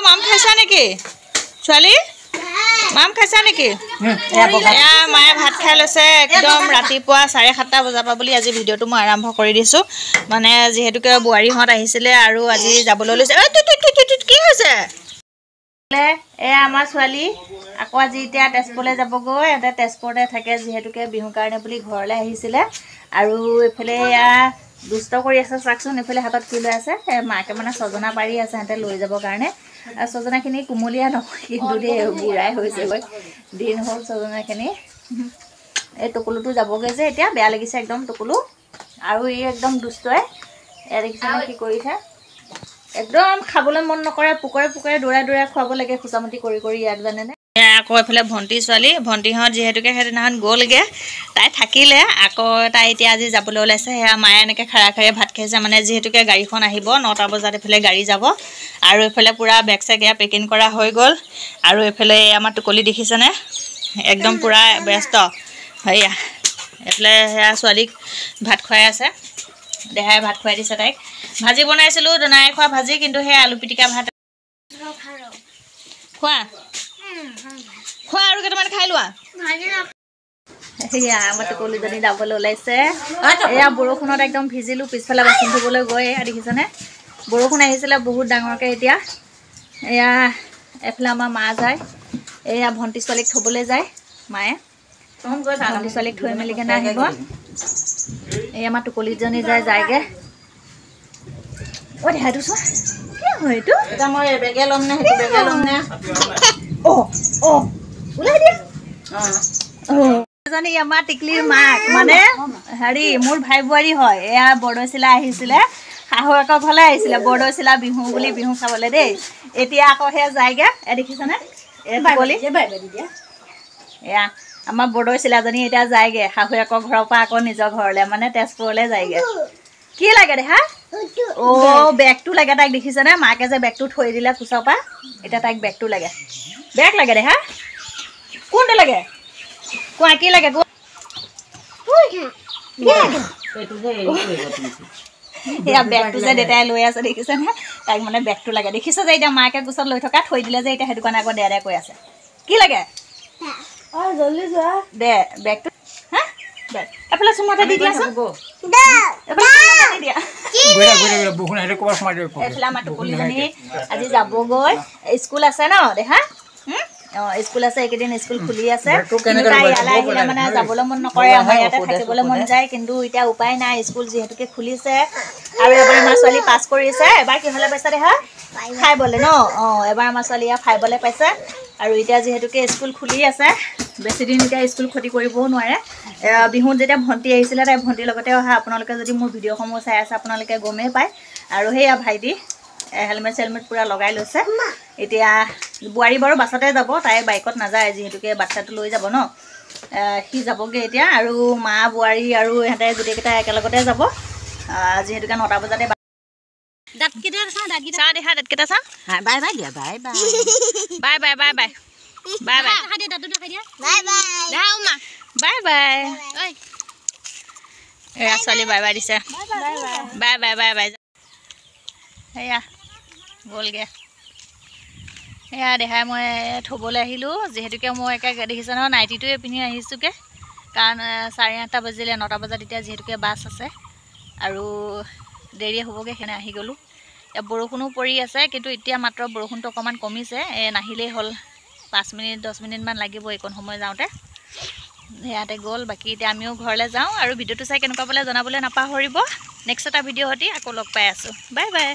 মাম খাইছা নেকি ছোৱালী মাম খাইছা নেকি মায়ে ভাত খাই লৈছে একদম ৰাতিপুৱা 7:30 বজাৰ পৰা বুলি আজি ভিডিঅ'টো মই আৰম্ভ কৰি দিছো মানে যিহেতুকে বোৱাৰীহঁত আহিছিলে আৰু আজি যাবলৈ লৈছে কি হৈছে এয়া আমাৰ ছোৱালী আকৌ আজি এতিয়া তেজপুৰলৈ যাবগৈ এটা তেজপুৰতে থাকে যিহেতুকে বিহু কাৰণে বুলি ঘৰলৈ আহিছিলে আৰু এফালে এয়া দুষ্ট কৰি আছে চাকচোন এফালে হাতত কি লৈ আছে মাকে মানে ছজনা পাৰি আছে সিহঁতে লৈ যাবৰ কাৰণে ছজনাখিনি কুমলীয়া নহয় কিন্তু দেই বুঢ়াই হৈছেগৈ দিন হ'ল ছজনাখিনি এই টুকুলুটো যাবগৈ যে এতিয়া বেয়া লাগিছে একদম টুকুলু আৰু ই একদম দুষ্টই এয়া দেখিছেনে কি কৰিছে একদম খাবলৈ মন নকৰে পুকৰে পুকৰে দৌৰাই দৌৰাই খুৱাব লাগে খুচামতি কৰি কৰি ইয়াক জানেনে আকৌ এফালে ভণ্টি ছোৱালী ভণ্টিহঁত যিহেতুকে সেইদিনাখন গ'লগৈ তাই থাকিলে আকৌ তাই এতিয়া আজি যাবলৈ ওলাইছে সেয়া মায়ে এনেকৈ খাৰা খাৰে ভাত খাইছে মানে যিহেতুকে গাড়ীখন আহিব 9টা বজাত এফালে গাড়ী যাব আৰু এফালে পূৰা বেগ চেগ এয়া পেকিং কৰা হৈ গ'ল আৰু এফালে আমাৰ টুকলি দেখিছেনে একদম পূৰা ব্যস্ত সেয়া এফালে সেয়া ছোৱালীক ভাত খুৱাই আছে দেহাই ভাত খুৱাই দিছে তাইক ভাজি বনাইছিলোঁ নাই খোৱা ভাজি কিন্তু সেই আলু পিটিকা ভাত খোৱা খোৱা আৰু কেইটামান খাই লোৱা সেয়া আমাৰ টুকুলিজনী যাবলৈ ওলাইছে এয়া বৰষুণত একদম ভিজিলোঁ পিছফালে বাচন ধুবলৈ গৈ এয়া দেখিছেনে বৰষুণ আহিছিলে বহুত ডাঙৰকৈ এতিয়া এয়া এফালে আমাৰ মা যায় এয়া ভণ্টি ছোৱালীক থ'বলৈ যায় মায়ে ভণ্টি ছোৱালীক থৈ মেলি কেনে আহিব এই আমাৰ টুকুলিজনী যায়গৈ দেহাটো চোৱা কি হয় এইটো এটা মই বেগে ল'ম নে সেইটো বেগে ল'ম নে ওলাই দিয়া এজনী আমাৰ টিকলিৰ মাক মানে হেৰি মোৰ ভাই বোৱাৰী হয় এয়া বৰদৈচিলা আহিছিলে শাহুৱেকৰ ঘৰলৈ আহিছিলে বৰদৈচিলা বিহু বুলি বিহু খাবলৈ দেই এতিয়া আকৌ সেয়া যায়গৈ দেখিছেনে এয়া আমাৰ বৰদৈচিলাজনী এতিয়া যায়গৈ শাহুৱেকৰ ঘৰৰ পৰা আকৌ নিজৰ ঘৰলৈ মানে তেজপুৰলৈ যায়গৈ কি লাগে দেহা বেগটো লাগে তাইক দেখিছেনে মাকে যে বেগটো থৈ দিলে কোচৰ পৰা এতিয়া তাইক বেগটো লাগে বেগ লাগে দেহা কোনটো লাগে কোৱা কি লাগে সেয়া বেগটো যে দেউতাই লৈ আছে দেখিছেনে তাইক মানে বেগটো লাগে দেখিছে যে এতিয়া মাকে কোচত লৈ থকা থৈ দিলে যে এতিয়া সেইটো কাৰণে আকৌ দেউতাই কৈ আছে কি লাগে জলদি যোৱা দে বেগটো হা বেগ এফালে চুমাতে দি দিয়াচোন এফালে আমাৰ টুকুলিজনী আজি যাবগৈ স্কুল আছে ন দেহা স্কুল আছে এইকেইদিন স্কুল খুলি আছে কিন্তু তাই ইয়ালৈ আহিলে মানে যাবলৈ মন নকৰে আমাৰ ইয়াতে থাকিবলৈ মন যায় কিন্তু এতিয়া উপায় নাই স্কুল যিহেতুকে খুলিছে আৰু এবাৰ আমাৰ ছোৱালী পাছ কৰিছে এবাৰ কিহলৈ পাইছে দেহা 5লে ন এবাৰ আমাৰ ছোৱালী ইয়াৰ 5লে পাইছে আৰু এতিয়া যিহেতুকে স্কুল খুলি আছে বেছিদিন এতিয়া স্কুল ক্ষতি কৰিবও নোৱাৰে বিহুত যেতিয়া ভণ্টি আহিছিলে তাই ভণ্টিৰ লগতে অহা আপোনালোকে যদি মোৰ ভিডিঅ'সমূহ চাই আছে আপোনালোকে গমেই পায় আৰু সেয়া ভাইটি হেলমেট চেলমেট পূৰা লগাই লৈছে এতিয়া বোৱাৰী বাৰু বাছতে যাব তাই বাইকত নাযায় যিহেতুকে বাচ্ছাটো লৈ যাব ন সি যাবগৈ এতিয়া আৰু মা বোৱাৰী আৰু ইহঁতে গোটেইকেইটা একেলগতে যাব যিহেতুকে 9টা বজাতে দাঁতকেইটা চা দেখা দাঁতকেইটা চা বাই বাই দিয়া bye bye bye bye bye bye bye bye bye bye এয়া ছোৱালী বাই বাই দিছে বাই বাই বাই বাই সেয়া গ'লগৈ সেয়া দেখাই মই থ'বলৈ আহিলোঁ যিহেতুকে মই একে দেখিছে নহয় নাইটিটোৱে পিন্ধি আহিছোঁগৈ কাৰণ 8:30 বাজিলে 9টা বজাত এতিয়া যিহেতুকে বাছ আছে আৰু দেৰি হ'বগৈ সেনে আহি গ'লোঁ এতিয়া বৰষুণো পৰি আছে কিন্তু এতিয়া মাত্ৰ বৰষুণটো অকণমান কমিছে নাহিলেই হ'ল 5 মিনিট 10 মিনিটমান লাগিব এইকণ সময় যাওঁতে সেয়াতে গ'ল বাকী এতিয়া আমিও ঘৰলৈ যাওঁ আৰু ভিডিঅ'টো চাই কেনেকুৱা পালে জনাবলৈ নাপাহৰিব নেক্সট এটা ভিডিঅ' সৈতে আকৌ লগ পাই আছোঁ বাই বাই